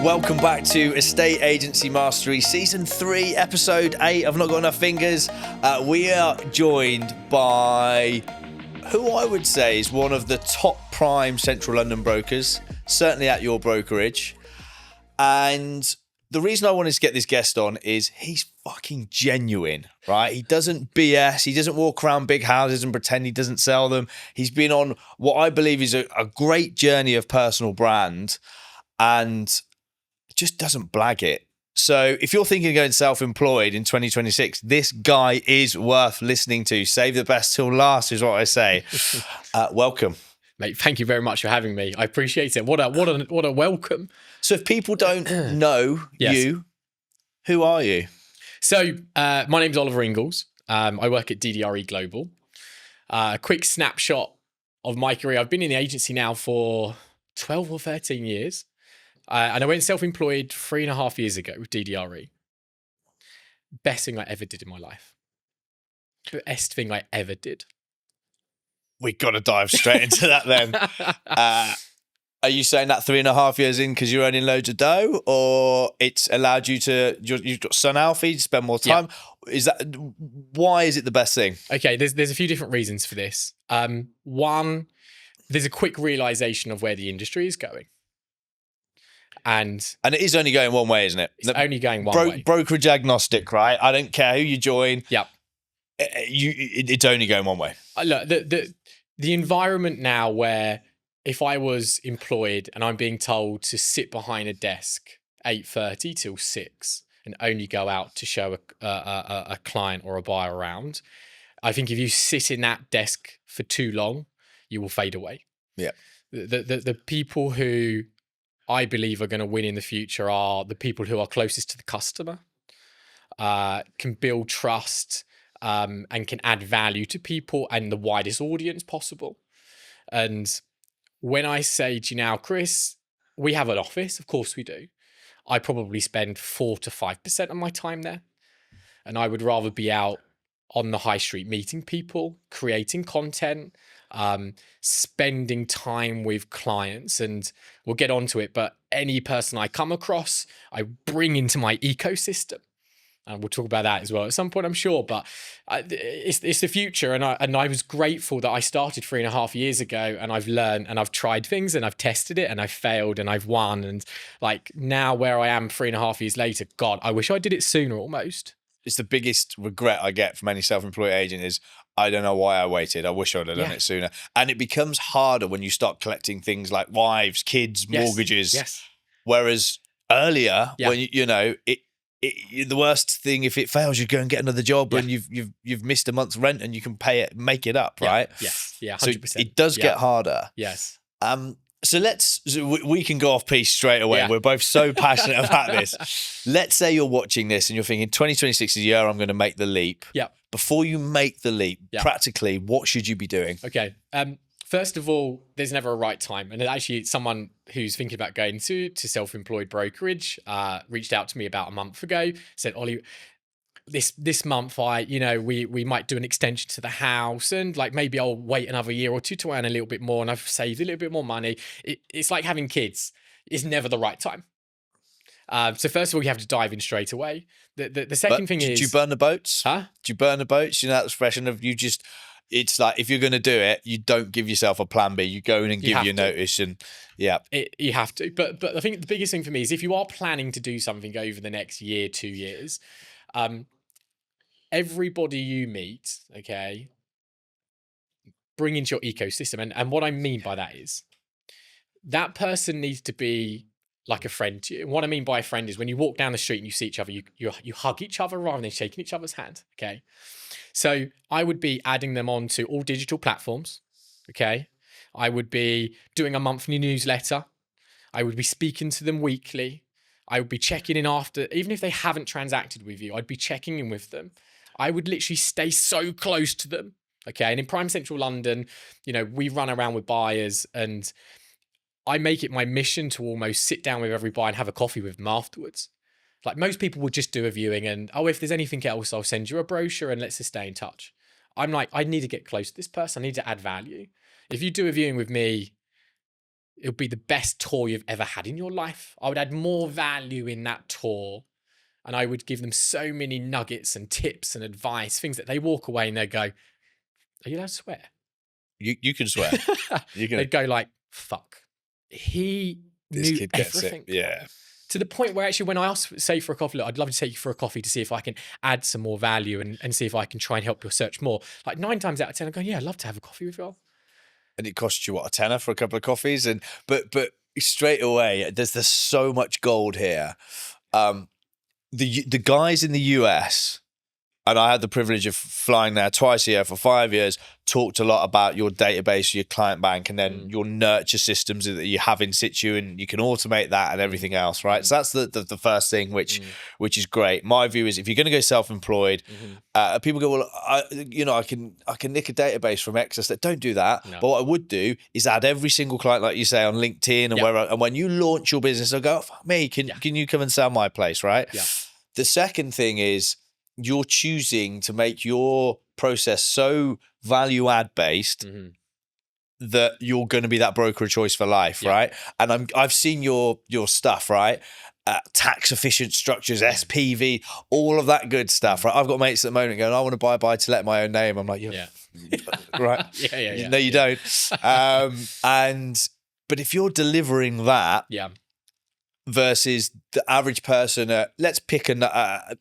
Welcome back to Estate Agency Mastery Season 3, Episode 8. I've not got enough fingers. We are joined by who I would say is one of the top prime Central London brokers, certainly at your brokerage. And the reason I wanted to get this guest on is he's fucking genuine, right? He doesn't BS. He doesn't walk around big houses and pretend he doesn't sell them. He's been on what I believe is a great journey of personal brand and just doesn't blag it. So if you're thinking of going self-employed in 2026, this guy is worth listening to. Save the best till last is what I say. Welcome. Mate, thank you very much for having me. I appreciate it. What a welcome. So if people don't know you, who are you? So my name's Oliver Ingles. I work at DDRE Global. A quick snapshot of my career. I've been in the agency now for 12 or 13 years. And I went self-employed 3.5 years ago with DDRE. Best thing I ever did in my life. Best thing I ever did. We got to dive straight into that then. Are you saying that 3.5 years in because you're earning loads of dough, or it's allowed you to, you've got son Alfie to spend more time? Yeah. Why is it the best thing? Okay, there's a few different reasons for this. One, there's a quick realization of where the industry is going. And it is only going one way, isn't it? It's only going one way. Brokerage agnostic, right? I don't care who you join. Yep. It's only going one way. Look, the environment now where if I was employed and I'm being told to sit behind a desk 8:30 till 6 and only go out to show a client or a buyer around, I think if you sit in that desk for too long, you will fade away. Yeah. The people who I believe are going to win in the future are the people who are closest to the customer, can build trust, and can add value to people and the widest audience possible. And when I say to you now, Chris, we have an office, of course we do. I probably spend 4 to 5% of my time there. And I would rather be out on the high street meeting people, creating content, spending time with clients, and we'll get onto it. But any person I come across, I bring into my ecosystem. And we'll talk about that as well at some point, I'm sure. But it's the future. And I was grateful that I started 3.5 years ago, and I've learned and I've tried things and I've tested it and I've failed and I've won. And like now where I am 3.5 years later, God, I wish I did it sooner almost. It's the biggest regret I get from any self-employed agent is I don't know why I waited. I wish I'd have done it sooner. And it becomes harder when you start collecting things like wives, kids, mortgages. Yes. Whereas earlier, when the worst thing, if it fails, you go and get another job and you've missed a month's rent and you can make it up, right? Yes. Yeah, 100%. So it does get harder. Yes. So we can go off piece straight away. Yeah. We're both so passionate about this. Let's say you're watching this and you're thinking 2026 is the year I'm going to make the leap. Yeah. Before you make the leap, practically, what should you be doing? Okay. First of all, there's never a right time. And actually, someone who's thinking about going to self-employed brokerage reached out to me about a month ago, said, Ollie, this month we might do an extension to the house, and like maybe I'll wait another year or two to earn a little bit more, and I've saved a little bit more money. It's like having kids. It's never the right time. So first of all, you have to dive in straight away. The second thing is, do you burn the boats? Huh? Do you burn the boats? You know that expression of you just. It's like if you're going to do it, you don't give yourself a plan B. You go in and give your notice, and you have to. But I think the biggest thing for me is if you are planning to do something over the next year, 2 years. Everybody you meet, okay, bring into your ecosystem. And what I mean by that is that person needs to be like a friend to you. And what I mean by a friend is when you walk down the street and you see each other, you hug each other rather than shaking each other's hand, okay? So I would be adding them onto all digital platforms, okay? I would be doing a monthly newsletter. I would be speaking to them weekly. I would be checking in after, even if they haven't transacted with you, I'd be checking in with them. I would literally stay so close to them. Okay. And in prime central London, we run around with buyers, and I make it my mission to almost sit down with every buyer and have a coffee with them afterwards. Like most people would just do a viewing and, if there's anything else, I'll send you a brochure and let's just stay in touch. I'm like, I need to get close to this person. I need to add value. If you do a viewing with me, it'll be the best tour you've ever had in your life. I would add more value in that tour, and I would give them so many nuggets and tips and advice, things that they walk away and they go, "Are you allowed to swear?" You can swear. You can. They'd go like, "Fuck, he This knew kid gets everything." it. Yeah. To the point where actually when I ask, say for a coffee, look, I'd love to take you for a coffee to see if I can add some more value and see if I can try and help your search more. Like 9 times out of 10, I'm going, yeah, I'd love to have a coffee with you. And it costs you what, a tenner for a couple of coffees, but straight away there's so much gold here. The guys in the US, and I had the privilege of flying there twice a year for 5 years, talked a lot about your database, your client bank, and then your nurture systems that you have in situ, and you can automate that and everything else, right? So that's the first thing, which is great. My view is if you're going to go self-employed, people go, well, I can nick a database from Excess. Don't do that. No. But what I would do is add every single client, like you say, on LinkedIn and wherever. And when you launch your business, they'll go, oh, fuck me, can you come and sell my place, right? Yeah. The second thing is, you're choosing to make your process so value add based that you're going to be that broker of choice for life, right? And I've seen your stuff, right? Tax efficient structures, SPV, all of that good stuff, right? I've got mates at the moment going, I want to buy to let my own name. I'm like, right? No, you don't. But if you're delivering that, versus the average person at, let's pick a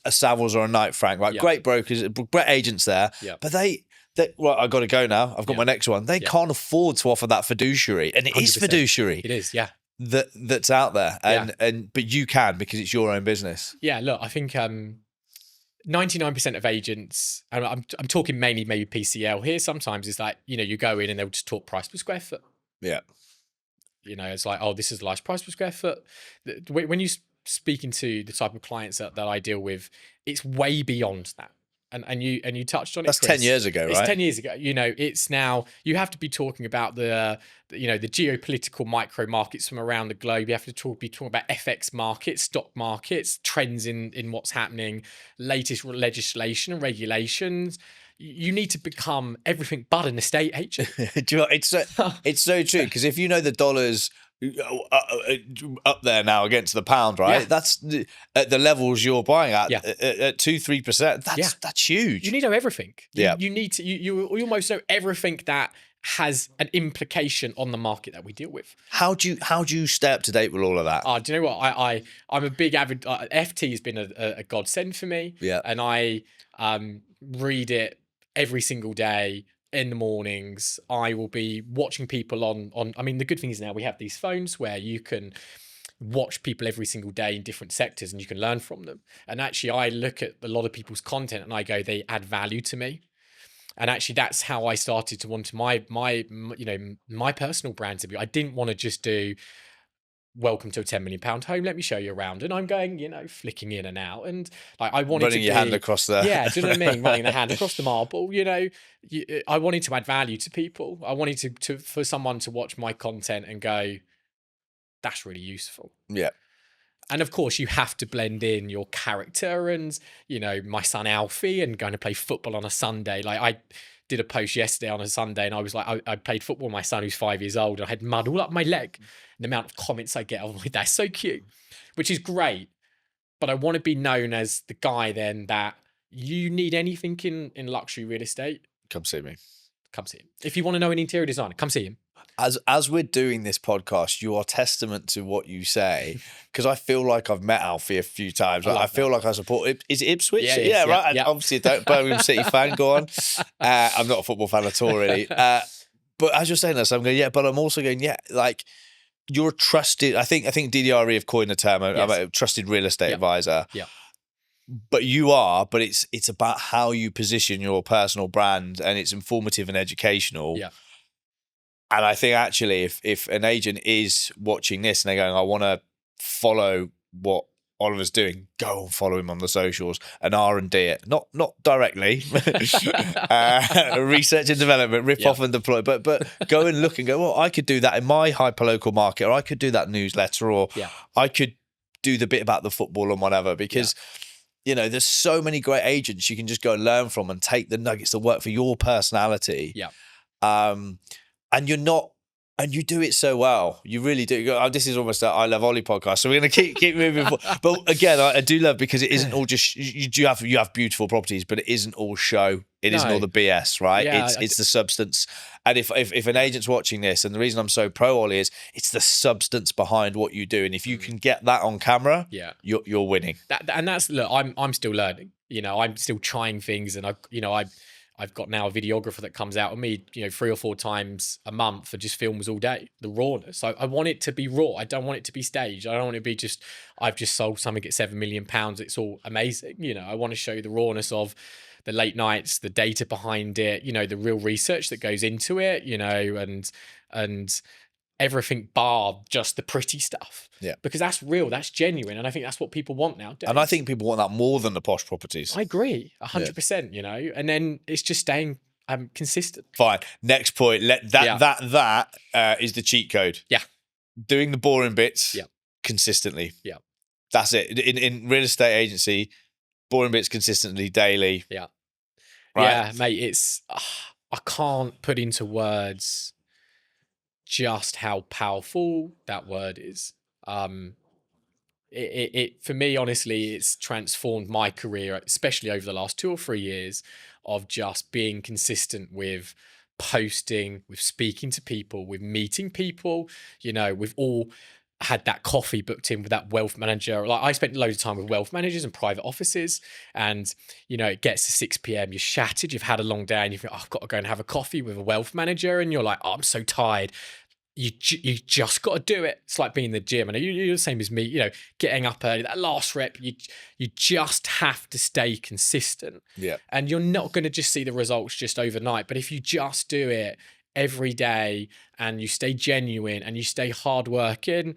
Savills or a Knight Frank, right? Great brokers, great agents there, but they well, I got to go now. I've got my next one. They can't afford to offer that fiduciary, and it 100%. Is fiduciary. It is, that's out there, but you can, because it's your own business. Yeah, look, I think 99% of agents, and I'm talking mainly maybe PCL here. Sometimes it's like, you go in and they'll just talk price per square foot. Yeah. It's like, oh, this is the last price per square foot. When you're speaking to the type of clients that I deal with, it's way beyond that. And you touched on it. That's Chris. 10 years ago, right? It's 10 years ago. It's now, you have to be talking about the geopolitical micro markets from around the globe. You have to be talking about FX markets, stock markets, trends in what's happening, latest legislation and regulations. You need to become everything but an estate agent. Do you know, it's so true, because if you know the dollar's up there now against the pound, right? That's at the levels you're buying at 2-3%. That's huge. You need to know everything. You need to you almost know everything that has an implication on the market that we deal with. How do you stay up to date with all of that? Do you know what? I'm a big avid FT has been a godsend for me. Yeah, and I read it every single day. In the mornings, I will be watching people on. I mean, the good thing is now we have these phones where you can watch people every single day in different sectors, and you can learn from them. And actually, I look at a lot of people's content and I go, they add value to me. And actually, that's how I started to want my personal brand to be. I didn't want to just do, welcome to a £10 million home, let me show you around. And I'm going, flicking in and out. And I wanted running to your hand across the... Yeah, do you know what I mean? Running the hand across the marble. I wanted to add value to people. I wanted for someone to watch my content and go, that's really useful. Yeah. And of course, you have to blend in your character and, my son Alfie and going to play football on a Sunday. Like I did a post yesterday on a Sunday and I was like, I played football with my son who's 5 years old, and I had mud all up my leg. And the amount of comments I get, I'm like, that's so cute, which is great. But I want to be known as the guy then that you need anything in luxury real estate. Come see me. Come see him. If you want to know an interior designer, come see him. As we're doing this podcast, you are testament to what you say, because I feel like I've met Alfie a few times. I feel like I support. Is it Ipswich? Yeah, right. Yeah. Obviously, don't Birmingham City fan. Go on. I'm not a football fan at all, really. But as you're saying this, I'm going, but I'm also going, like you're a trusted. I think DDRE have coined the term. I'm a trusted real estate advisor. Yeah. But it's about how you position your personal brand, and it's informative and educational. Yeah. And I think actually if an agent is watching this and they're going, I want to follow what Oliver's doing, go and follow him on the socials and R&D it. Not directly. Research and development, rip off and deploy. But go and look and go, well, I could do that in my hyperlocal market, or I could do that newsletter, or I could do the bit about the football and whatever, because there's so many great agents you can just go and learn from and take the nuggets that work for your personality. Yeah. And you're not And you do it so well. You really do. This is almost a I Love Ollie podcast, so we're going to keep moving forward. But again, I do love, because it isn't all just you have beautiful properties, but it isn't all show. It isn't all the BS, right? Yeah, it's the substance. And if an agent's watching this, and the reason I'm so pro Ollie is it's the substance behind what you do, and if you can get that on camera, you're winning. Look, I'm still learning. I'm still trying things, and I've got now a videographer that comes out with me, 3 or 4 times a month and just films all day, the rawness. I want it to be raw. I don't want it to be staged. I don't want it to be just, I've just sold something at £7 million. It's all amazing. I want to show you the rawness of the late nights, the data behind it, the real research that goes into it, and everything bar just the pretty stuff. Yeah. Because that's real, that's genuine. And I think that's what people want nowadays. And I think people want that more than the posh properties. I agree, 100%, and then it's just staying consistent. Fine. Next point. That is the cheat code. Yeah. Doing the boring bits consistently. Yeah. That's it. In real estate agency, boring bits consistently, daily. Yeah. Right? Yeah, mate, it's, I can't put into words just how powerful that word is. It for me, honestly, it's transformed my career, especially over the last 2 or 3 years, of just being consistent with posting, with speaking to people, with meeting people. We've all had that coffee booked in with that wealth manager. Like, I spent loads of time with wealth managers and private offices, and it gets to 6 p.m, you're shattered, you've had a long day, and you think, I've got to go and have a coffee with a wealth manager, and you're like, I'm so tired. You just got to do it. It's like being in the gym, and you're the same as me. Getting up early, that last rep, you just have to stay consistent. Yeah. And you're not going to just see the results just overnight. But if you just do it every day, and you stay genuine, and you stay hardworking,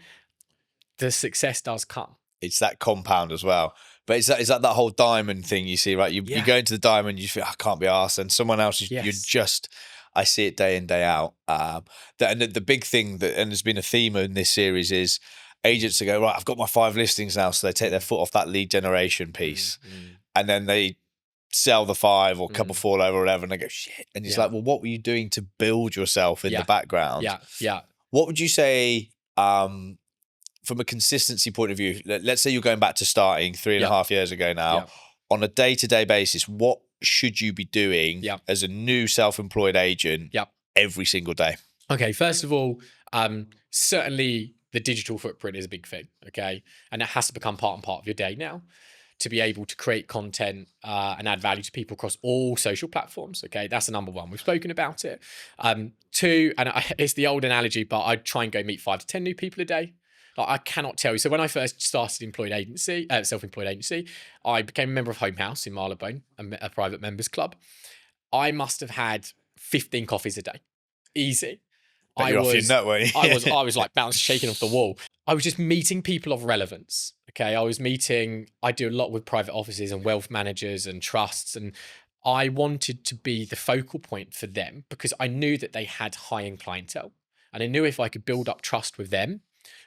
the success does come. It's that compound as well. But is that whole diamond thing you see, right? You go into the diamond, you feel, I can't be arsed, and someone else, you're just. I see it day in, day out. And the big thing and there's been a theme in this series is agents that go, right, I've got my 5 listings now. So they take their foot off that lead generation piece, and then they sell the 5 or couple fall over or whatever, and they go, shit. And it's like, well, what were you doing to build yourself in the background? Yeah. What would you say, from a consistency point of view, let's say you're going back to starting 3.5 years ago now, on a day-to-day basis, what should you be doing as a new self-employed agent every single day? Okay, first of all, certainly the digital footprint is a big thing, okay? And it has to become part of your day now to be able to create content and add value to people across all social platforms, okay? That's the number one. We've spoken about it. 2, and it's the old analogy, but I try and go meet 5 to 10 new people a day. Like, I cannot tell you. So when I first started self-employed agency, I became a member of Home House in Marylebone, a private members club. I must have had 15 coffees a day. Easy. But you're off your nut, weren't you? I was like shaking off the wall. I was just meeting people of relevance. Okay. I do a lot with private offices and wealth managers and trusts, and I wanted to be the focal point for them because I knew that they had high-end clientele, and I knew if I could build up trust with them.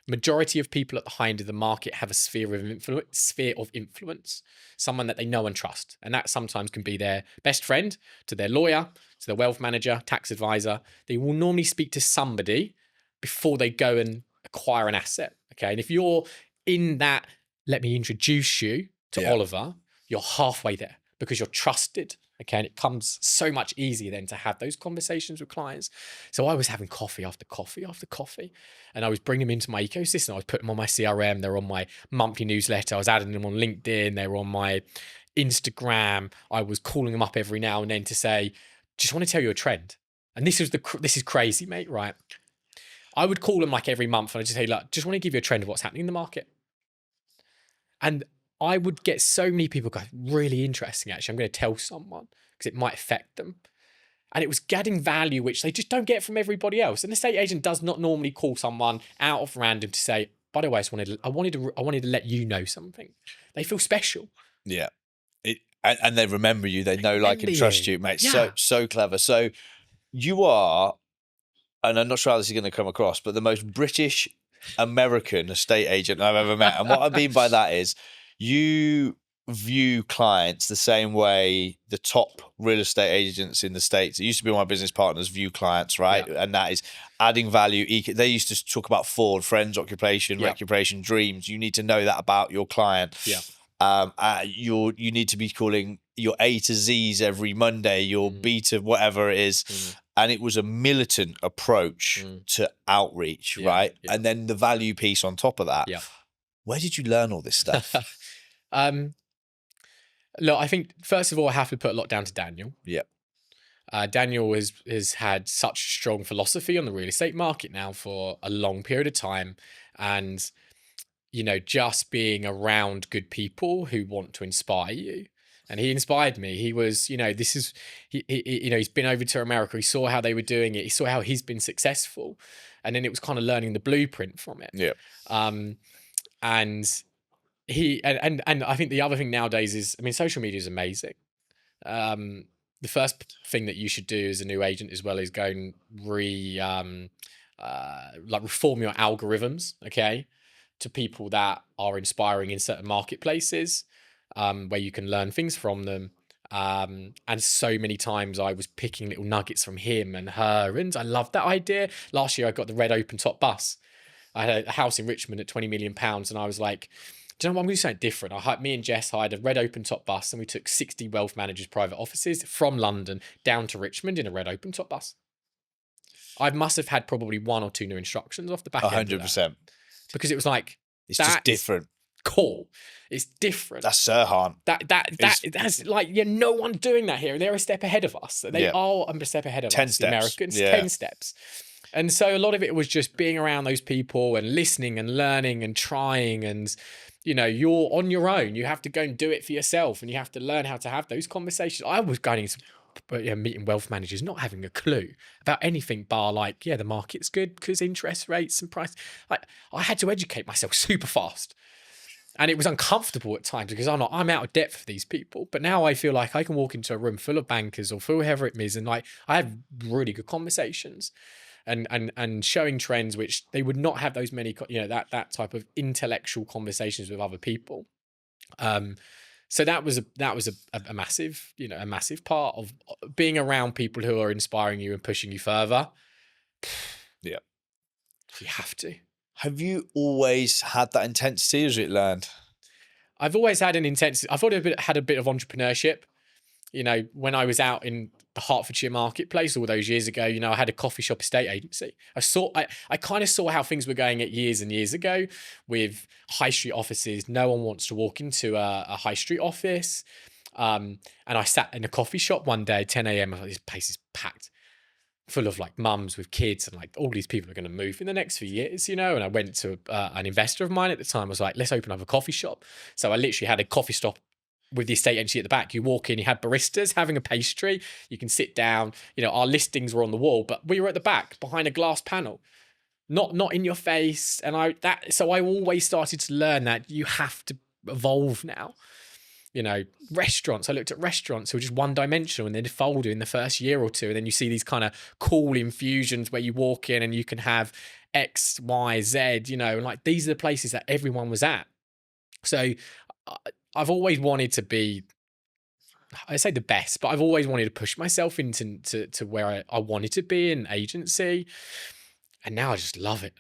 Majority of people at the high end of the market have a sphere of influence, someone that they know and trust. And that sometimes can be their best friend, to their lawyer, to their wealth manager, tax advisor. They will normally speak to somebody before they go and acquire an asset. Okay. And if you're in that, let me introduce you to Oliver, you're halfway there because you're trusted. Okay. And it comes so much easier then to have those conversations with clients. So I was having coffee after coffee after coffee, and I was bringing them into my ecosystem. I was putting them on my CRM. They're on my monthly newsletter. I was adding them on LinkedIn. They were on my Instagram. I was calling them up every now and then to say, just want to tell you a trend. And this is crazy, mate, right? I would call them like every month and I'd just say, look, just want to give you a trend of what's happening in the market. And I would get so many people go, really interesting, actually. I'm going to tell someone because it might affect them. And it was getting value, which they just don't get from everybody else. An estate agent does not normally call someone out of random to say, by the way, I wanted to let you know something. They feel special. Yeah. And they remember you. They know, like, and trust you, mate. Yeah. So clever. So you are, and I'm not sure how this is going to come across, but the most British American estate agent I've ever met. And what I mean by that is, you view clients the same way the top real estate agents in the States, it used to be my business partners, view clients, right? Yeah. And that is adding value. They used to talk about Ford, friends, occupation, Yeah. recuperation, dreams. You need to know that about your client. Yeah. You need to be calling your A to Z's every Monday, your B to whatever it is. And it was a militant approach to outreach, right? Yeah. And then the value piece on top of that. Yeah. Where did you learn all this stuff? Look, I think first of all, I have to put a lot down to Daniel. Yeah. Daniel has had such a strong philosophy on the real estate market now for a long period of time. And, just being around good people who want to inspire you. And he inspired me. He was, he's been over to America. He saw how they were doing it. He saw how he's been successful. And then it was kind of learning the blueprint from it. Yeah. And I think the other thing nowadays is, social media is amazing. The first thing that you should do as a new agent as well is go and reform your algorithms, okay, to people that are inspiring in certain marketplaces, where you can learn things from them. And so many times I was picking little nuggets from him and her, and I loved that idea. Last year I got the red open top bus. I had a house in Richmond at £20 million, and I was like, do you know what, I'm going to do something different. Me and Jess hired a red open top bus, and we took 60 wealth managers' private offices from London down to Richmond in a red open top bus. I must have had probably one or two new instructions off the back end of that. 100%. Because it was like, it's just different. Cool. It's different. That's Sirhan. That's like, no one doing that here. And they're a step ahead of us. They are a step ahead of 10 us, steps. the Americans. Yeah. 10 steps. And so a lot of it was just being around those people and listening and learning and trying. And, you're on your own. You have to go and do it for yourself. And you have to learn how to have those conversations. I was going into meeting wealth managers, not having a clue about anything bar the market's good because interest rates and price. I had to educate myself super fast. And it was uncomfortable at times because I'm out of depth for these people. But now I feel like I can walk into a room full of bankers or whoever it is, and I have really good conversations and showing trends which they would not have those many, that type of intellectual conversations with other people. So that was a massive, a massive part of being around people who are inspiring you and pushing you further. Yeah, you have to. Have you always had that intensity, or is it learned? I've always had an intensity. I've always had a bit of entrepreneurship. When I was out in the Hertfordshire marketplace all those years ago, I had a coffee shop estate agency. I kind of saw how things were going years and years ago with high street offices. No one wants to walk into a high street office. And I sat in a coffee shop one day, 10 a.m. I thought, this place is packed, full of mums with kids, and all these people are going to move in the next few years, And I went to an investor of mine at the time. I was like, let's open up a coffee shop. So I literally had a coffee shop with the estate agency at the back. You walk in, you had baristas having a pastry, you can sit down, our listings were on the wall, but we were at the back behind a glass panel, not in your face. And so I always started to learn that you have to evolve now. Restaurants, I looked at restaurants who were just one dimensional and they'd fold in the first year or two. And then you see these kind of cool infusions where you walk in and you can have X, Y, Z, and these are the places that everyone was at. So I've always wanted to be, I say the best, but I've always wanted to push myself into where I wanted to be in agency. And now I just love it.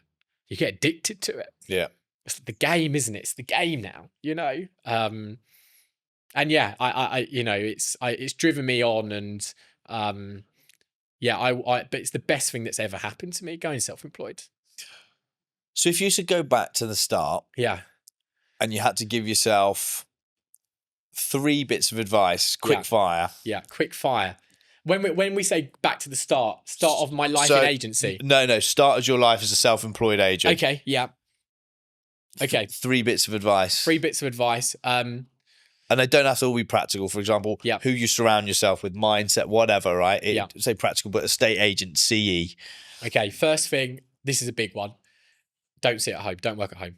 You get addicted to it. Yeah. It's the game, isn't it? It's the game now, and yeah, it's driven me on, and but it's the best thing that's ever happened to me, going self-employed. So if you should go back to the start, and you had to give yourself 3 bits of advice, quick fire. Yeah, quick fire. When we say back to the start of my life in agency. No, start as your life as a self-employed agent. Okay, yeah. Okay. 3 bits of advice. 3 bits of advice. And they don't have to all be practical. For example, who you surround yourself with, mindset, whatever, right? Say practical, but estate agent, CE. Okay, first thing, this is a big one. Don't sit at home. Don't work at home.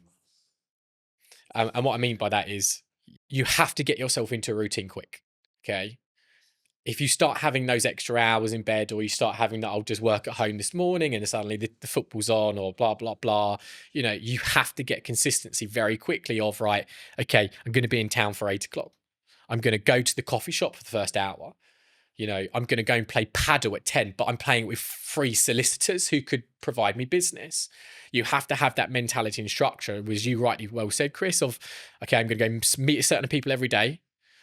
And what I mean by that is you have to get yourself into a routine quick, okay? if you start having those extra hours in bed, or you start having that, I'll just work at home this morning and suddenly the football's on, or blah, blah, blah, you have to get consistency very quickly of, right, okay, I'm going to be in town for 8 o'clock. I'm going to go to the coffee shop for the first hour. I'm going to go and play paddle at 10, but I'm playing with free solicitors who could provide me business. You have to have that mentality and structure, as you rightly well said, Chris, of, okay, I'm going to go meet certain people every day.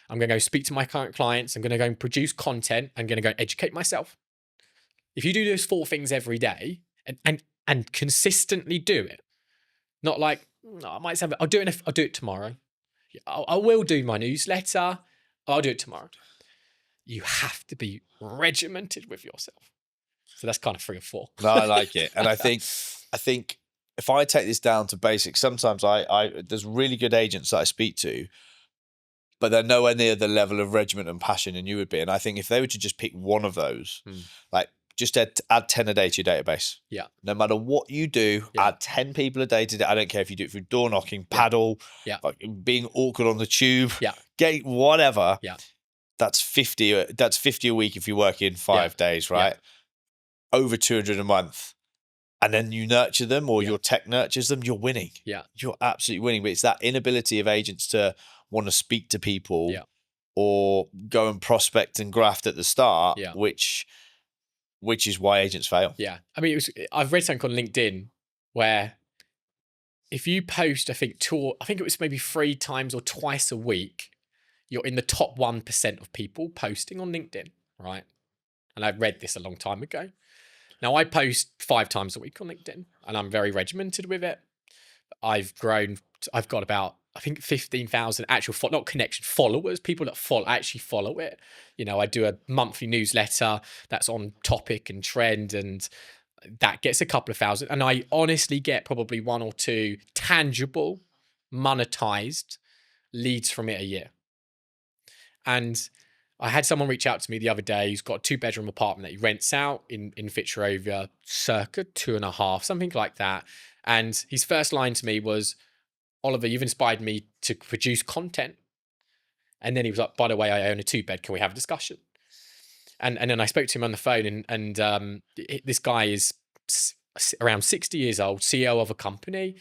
I'm going to go speak to my current clients. I'm going to go and produce content. I'm going to go and educate myself. If you do those 4 things every day and consistently do it, not like, I might say, I'll do it tomorrow. I will do my newsletter. I'll do it tomorrow. You have to be regimented with yourself. So that's kind of 3 or 4. No, I like it. And I think if I take this down to basics, sometimes there's really good agents that I speak to, but they're nowhere near the level of regiment and passion than you would be. And I think if they were to just pick one of those, like just add 10 a day to your database. Yeah. No matter what you do, add 10 people a day to I don't care if you do it through door knocking, paddle, like being awkward on the tube, gate, whatever. Yeah. That's 50 a week if you work in 5 days, right? Over 200 a month. And then you nurture them, or your tech nurtures them, you're winning. Yeah. You're absolutely winning. But it's that inability of agents to want to speak to people or go and prospect and graft at the start, which is why agents fail. Yeah. I mean, I've read something on LinkedIn where if you post, I think it was maybe 3 times or twice a week, you're in the top 1% of people posting on LinkedIn, right? And I read this a long time ago. Now, I post 5 times a week on LinkedIn, and I'm very regimented with it. I've got about, I think, 15,000 actual, not connection, followers, people that actually follow it. I do a monthly newsletter that's on topic and trend, and that gets a couple of thousand. And I honestly get probably 1 or 2 tangible, monetized leads from it a year. And I had someone reach out to me the other day who's got a 2-bedroom apartment that he rents out in Fitzrovia, circa 2.5, something like that. And his first line to me was, Oliver, you've inspired me to produce content. And then he was like, by the way, I own a 2-bed. Can we have a discussion? And then I spoke to him on the phone, and this guy is around 60 years old, CEO of a company,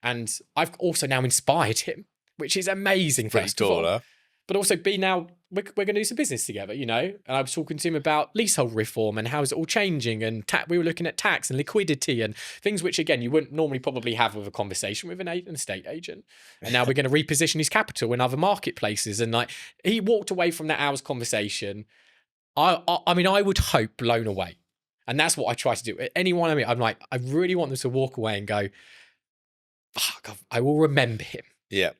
and I've also now inspired him, which is amazing. First of all. But also now we're going to do some business together, And I was talking to him about leasehold reform and how is it all changing, and we were looking at tax and liquidity and things which, again, you wouldn't normally probably have with a conversation with an estate agent. And now we're going to reposition his capital in other marketplaces. And he walked away from that hour's conversation. I mean, I would hope blown away. And that's what I try to do. Anyone I meet, I'm like, I really want them to walk away and go, fuck, I will remember him. Yeah.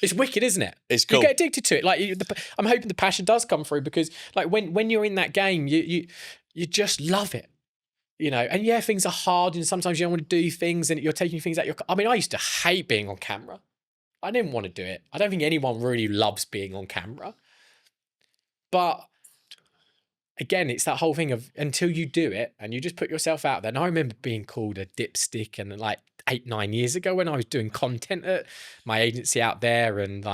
It's wicked, isn't it? It's cool. You get addicted to it. I'm hoping the passion does come through, because when you're in that game, you just love it, And things are hard, and sometimes you don't want to do things, and you're taking things out I mean, I used to hate being on camera. I didn't want to do it. I don't think anyone really loves being on camera. But again, it's that whole thing of, until you do it and you just put yourself out there. And I remember being called a dipstick, and 8-9 years ago when I was doing content at my agency out there, and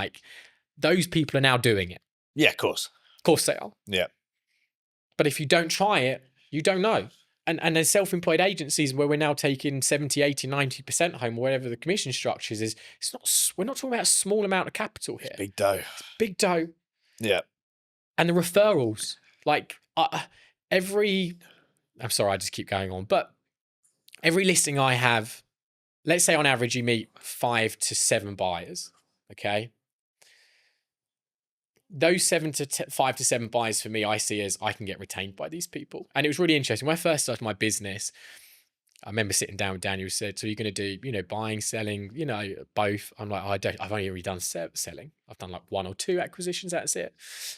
those people are now doing it. Yeah, of course. Of course they are. Yeah. But if you don't try it, you don't know. And there's self-employed agencies where we're now taking 70, 80, 90% home, or whatever the commission structures is. We're not talking about a small amount of capital here. It's big dough. It's big dough. Yeah. And the referrals, I'm sorry, I just keep going on, but every listing I have, let's say on average you meet 5 to 7 buyers, okay? Those 5 to 7 buyers for me, I see as I can get retained by these people. And it was really interesting. When I first started my business, I remember sitting down with Daniel, who said, so you're going to do, buying, selling, both. I'm like, I've only really done selling. I've done 1 or 2 acquisitions. That's it.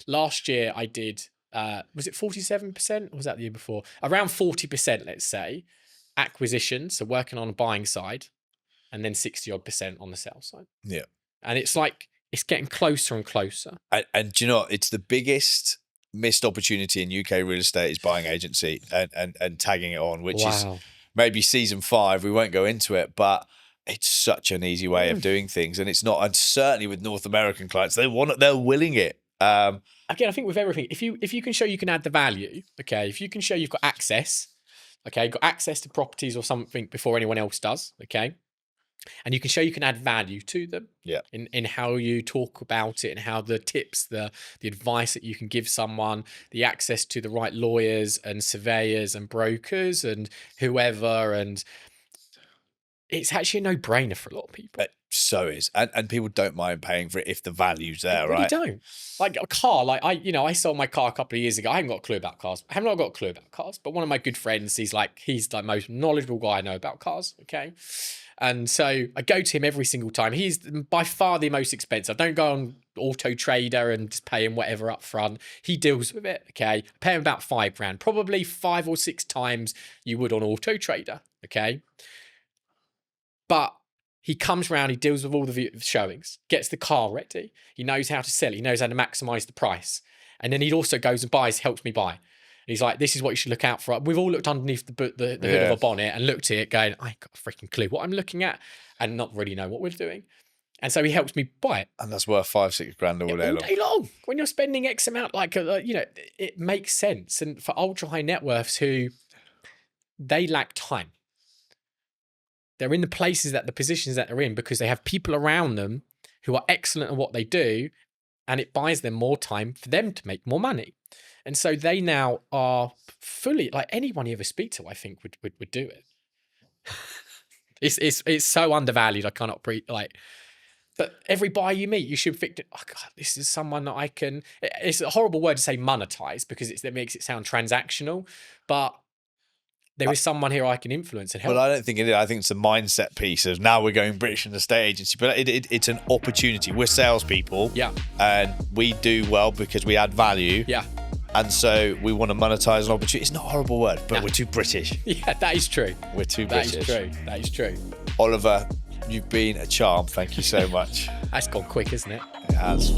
Last year I did, was it 47%? Or was that the year before? Around 40%, let's say, acquisitions. So working on the buying side, and then 60 odd % on the sales side. Yeah. And it's it's getting closer and closer. And do you know, it's the biggest missed opportunity in UK real estate is buying agency and tagging it on, which is maybe season 5. We won't go into it, but it's such an easy way of doing things, and it's not. And certainly with North American clients, they're willing it. Again, I think with everything, if you can show you can add the value, okay, if you can show you've got access, okay, got access to properties or something before anyone else does, okay, and you can show you can add value to them, in how you talk about it and how the tips, the advice that you can give someone, the access to the right lawyers and surveyors and brokers and whoever, and it's actually a no-brainer for a lot of people. It so is, and people don't mind paying for it if the value's there, Really right? Don't. Like a car, like I sold my car a couple of years ago. I haven't got a clue about cars. I have not got a clue about cars, but one of my good friends, he's the most knowledgeable guy I know about cars, okay? And so I go to him every single time. He's by far the most expensive. I don't go on Auto Trader and just pay him whatever up front. He deals with it, okay? I pay him about $5,000, probably 5 or 6 times you would on Auto Trader, okay? But he comes around, he deals with all the showings, gets the car ready. He knows how to sell it. He knows how to maximize the price. And then he also goes and helps me buy. And he's like, this is what you should look out for. We've all looked underneath the hood of a bonnet and looked at it going, I ain't got a freaking clue what I'm looking at and not really know what we're doing. And so he helps me buy it. And that's worth $5-6 grand all day long. When you're spending X amount, it makes sense. And for ultra high net worths who, they lack time. They're in the positions that they're in because they have people around them who are excellent at what they do, and it buys them more time for them to make more money. And so they now are fully, like anyone you ever speak to, I think would do it. It's so undervalued. I cannot but every buyer you meet, you should think, oh God, this is someone that I can. It's a horrible word to say monetize because it makes it sound transactional, but there is someone here I can influence and help. Well, I don't think it is. I think it's a mindset piece of now we're going British in the estate agency, but it's an opportunity. We're salespeople, and we do well because we add value, and so we want to monetize an opportunity. It's not a horrible word, but we're too British. Yeah, that is true. We're too British. That is true. Oliver, you've been a charm. Thank you so much. That's gone quick, isn't it? It has.